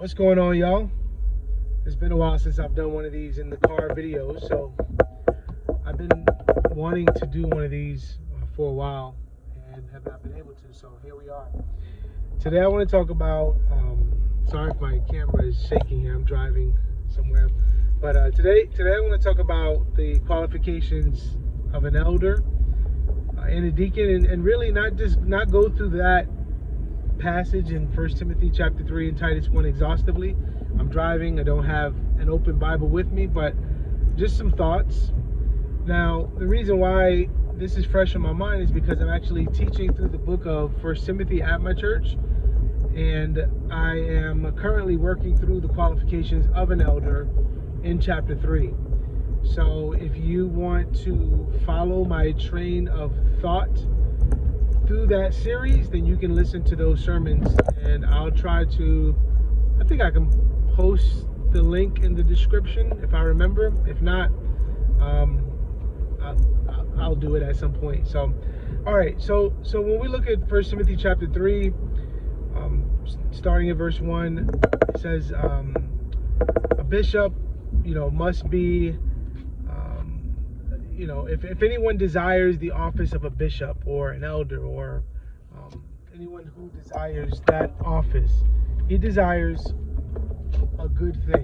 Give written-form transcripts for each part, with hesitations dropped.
What's going on, y'all? It's been a while since I've done one of these in the car videos, so I've been wanting to do one of these for a while and have not been able to, so here we are. Today I want to talk about, sorry if my camera is shaking here, I'm driving somewhere, but today I want to talk about the qualifications of an elder and a deacon, and really not go through that passage in 1 Timothy chapter 3 and Titus 1 exhaustively. I'm driving, I don't have an open Bible with me, but just some thoughts. Now, the reason why this is fresh on my mind is because I'm actually teaching through the book of 1 Timothy at my church, and I am currently working through the qualifications of an elder in chapter 3. So if you want to follow my train of thought through that series, then you can listen to those sermons, and I'll try to, I think I can post the link in the description if I remember. If not, I'll do it at some point. So all right, so when we look at 1 Timothy chapter 3, starting at verse 1, it says a bishop must be, if anyone desires the office of a bishop or an elder, or anyone who desires that office, he desires a good thing,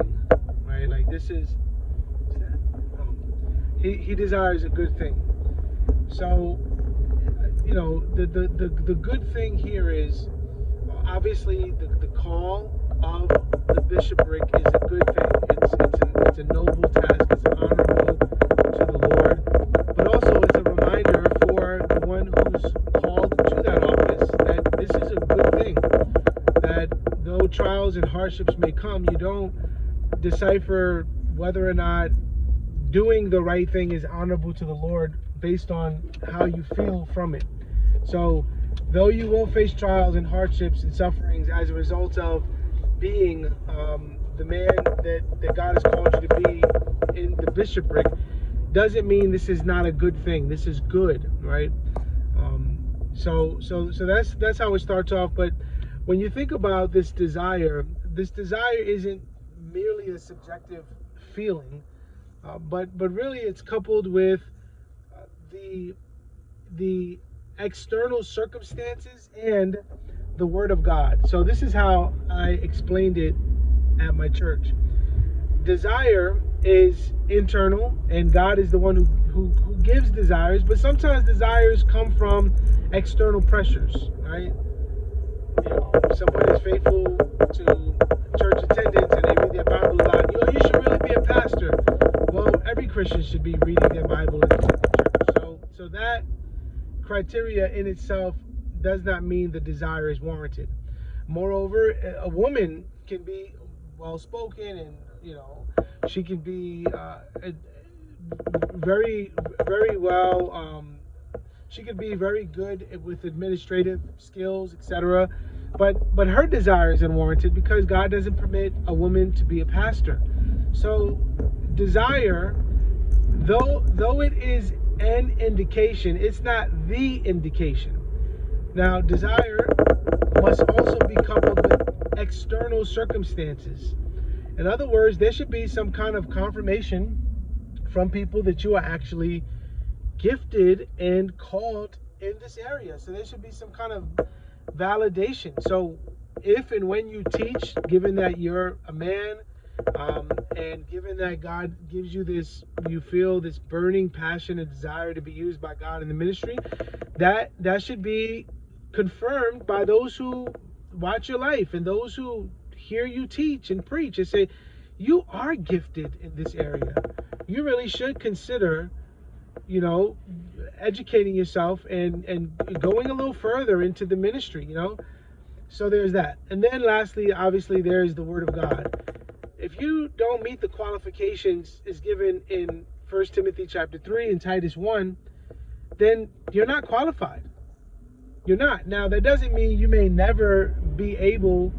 right? Like this is, he desires a good thing. So, the good thing here is obviously the call of the bishopric is a good thing. It's a noble task. It's honorable to the Lord, but also it's a reminder for the one who's called to that office that this is a good thing. That though trials and hardships may come, you don't decipher whether or not doing the right thing is honorable to the Lord based on how you feel from it. So though you will face trials and hardships and sufferings as a result of being the man that God has called you to be in the bishopric, doesn't mean this is not a good thing. This is good, right? So that's how it starts off. But when you think about this desire isn't merely a subjective feeling, but really it's coupled with the external circumstances and the Word of God. So this is how I explained it at my church. Desire is internal, and God is the one who gives desires, but sometimes desires come from external pressures, right? Someone is faithful to church attendance and they read their Bible a lot. You should really be a pastor. Well, every Christian should be reading their Bible and attending church. So that criteria in itself does not mean the desire is warranted. Moreover, a woman can be well-spoken, and she can be very, very well. She could be very good with administrative skills, etc. But her desire is unwarranted because God doesn't permit a woman to be a pastor. So desire, though it is an indication, it's not the indication. Now, desire must also be coupled with external circumstances. In other words, there should be some kind of confirmation from people that you are actually gifted and called in this area. So there should be some kind of validation. So if and when you teach, given that you're a man, and given that God gives you this, you feel this burning passion and desire to be used by God in the ministry, that should be confirmed by those who watch your life and those who hear you teach and preach and say, you are gifted in this area. You really should consider, educating yourself and going a little further into the ministry, So there's that. And then lastly, obviously, there's the Word of God. If you don't meet the qualifications as given in 1 Timothy chapter 3 and Titus 1, then you're not qualified. You're not. Now, that doesn't mean you may never be able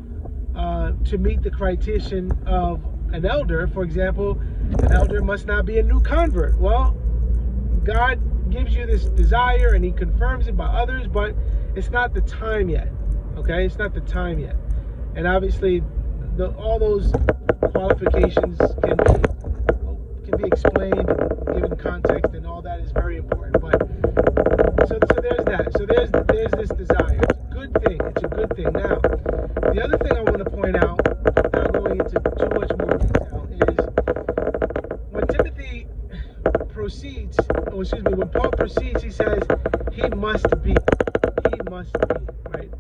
to meet the criterion of an elder. For example, an elder must not be a new convert. Well, God gives you this desire and he confirms it by others, but it's not the time yet. Okay, it's not the time yet. And obviously all those qualifications can be explained, given context, and all that is very important. But so there's that. So there's this desire. It's a good thing. It's a good thing. Now, the other thing I want to point out, without going into too much more detail, is when Timothy proceeds, or excuse me, when Paul proceeds, he says he must be. He must be, right?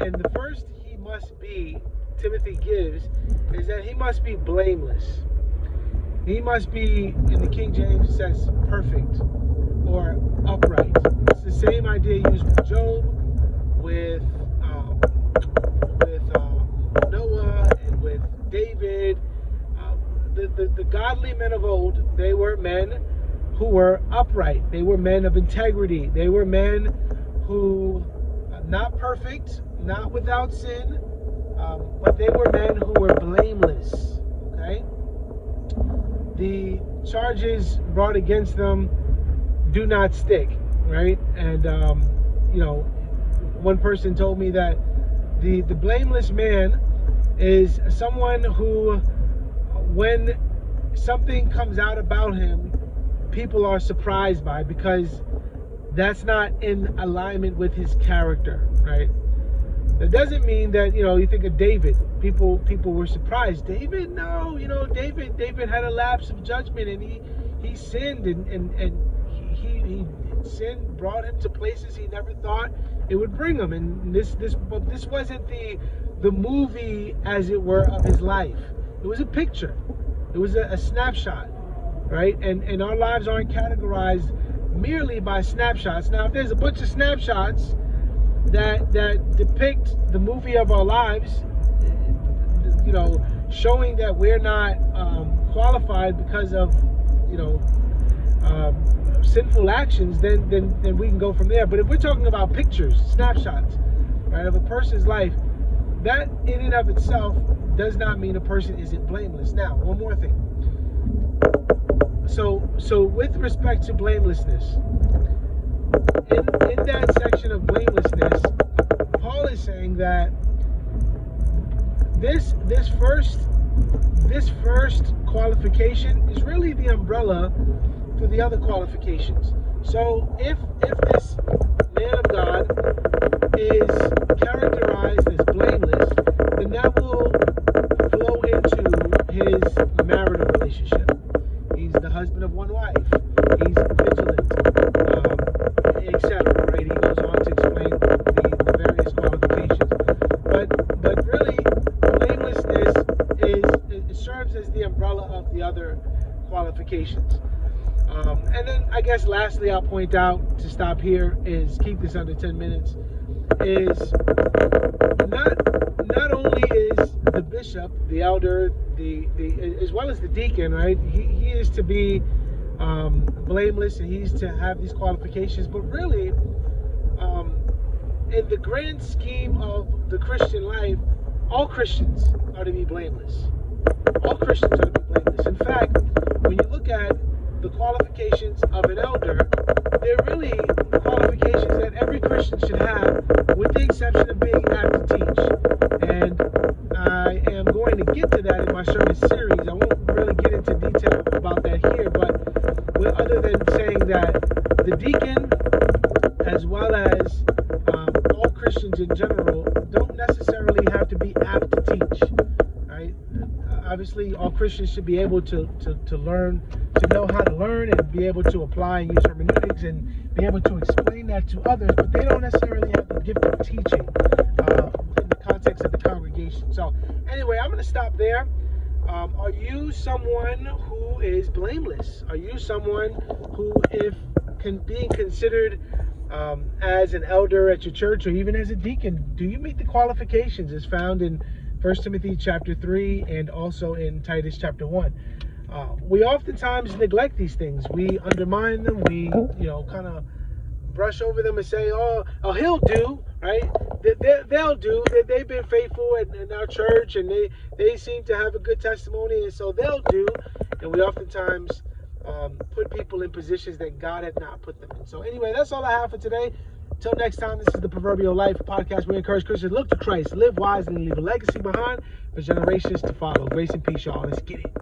And the first he must be Timothy gives is that he must be blameless. He must be, in the King James it says perfect or upright. It's the same idea used with Job, with Noah, and with David. The godly men of old, they were men who were upright. They were men of integrity. They were men who, not perfect, not without sin, but they were men who were blameless. Okay? The charges brought against them do not stick, right? And one person told me that the blameless man is someone who, when something comes out about him, people are surprised by, because that's not in alignment with his character, right? That doesn't mean that, you think of David. People were surprised. David, no, David had a lapse of judgment, and he sinned, and he sin brought him to places he never thought it would bring him. And this wasn't the movie, as it were, of his life. It was a picture. It was a snapshot, right? And our lives aren't categorized merely by snapshots. Now, if there's a bunch of snapshots that depict the movie of our lives, showing that we're not qualified because of sinful actions, then we can go from there. But if we're talking about pictures, snapshots, right, of a person's life, that in and of itself does not mean a person isn't blameless. Now, one more thing. So with respect to blamelessness, in that section of blamelessness, Paul is saying that this first qualification is really the umbrella for the other qualifications. So if this man of God is characterized as blameless, then that will flow into his marital relationship. He's the husband of one wife. He's vigilant, etc. Right? He goes on to explain the various qualifications. But really, blamelessness it serves as the umbrella of the other qualifications. And then I guess lastly, I'll point out, to stop here, is keep this under 10 minutes, is not only is the bishop, the elder, the as well as the deacon, right? He is to be blameless, and he's to have these qualifications. But really, in the grand scheme of the Christian life, all Christians are to be blameless. All Christians are to be blameless. In fact, when you look at the qualifications of an elder, they're really qualifications that every Christian should have, with the exception of being apt to teach. And I am going to get to that in my sermon series. I won't really get into detail about that here, but other than saying that the deacon, as well as all Christians in general, don't necessarily have to be apt to teach, right? Obviously, all Christians should be able to learn, to know how to learn, and be able to apply and use hermeneutics and be able to explain that to others, but they don't necessarily have the gift of teaching in the context of the congregation. So anyway, I'm going to stop there. Are you someone who is blameless? Are you someone who, if being considered as an elder at your church, or even as a deacon, do you meet the qualifications as found in 1 Timothy chapter 3 and also in Titus chapter 1? We oftentimes neglect these things. We undermine them. We, kind of brush over them and say, oh, he'll do, right? They'll do. They've been faithful in our church, and they seem to have a good testimony, and so they'll do. And we oftentimes put people in positions that God had not put them in. So anyway, that's all I have for today. Until next time, this is the Proverbial Life podcast. We encourage Christians to look to Christ, live wise, and leave a legacy behind for generations to follow. Grace and peace, y'all. Let's get it.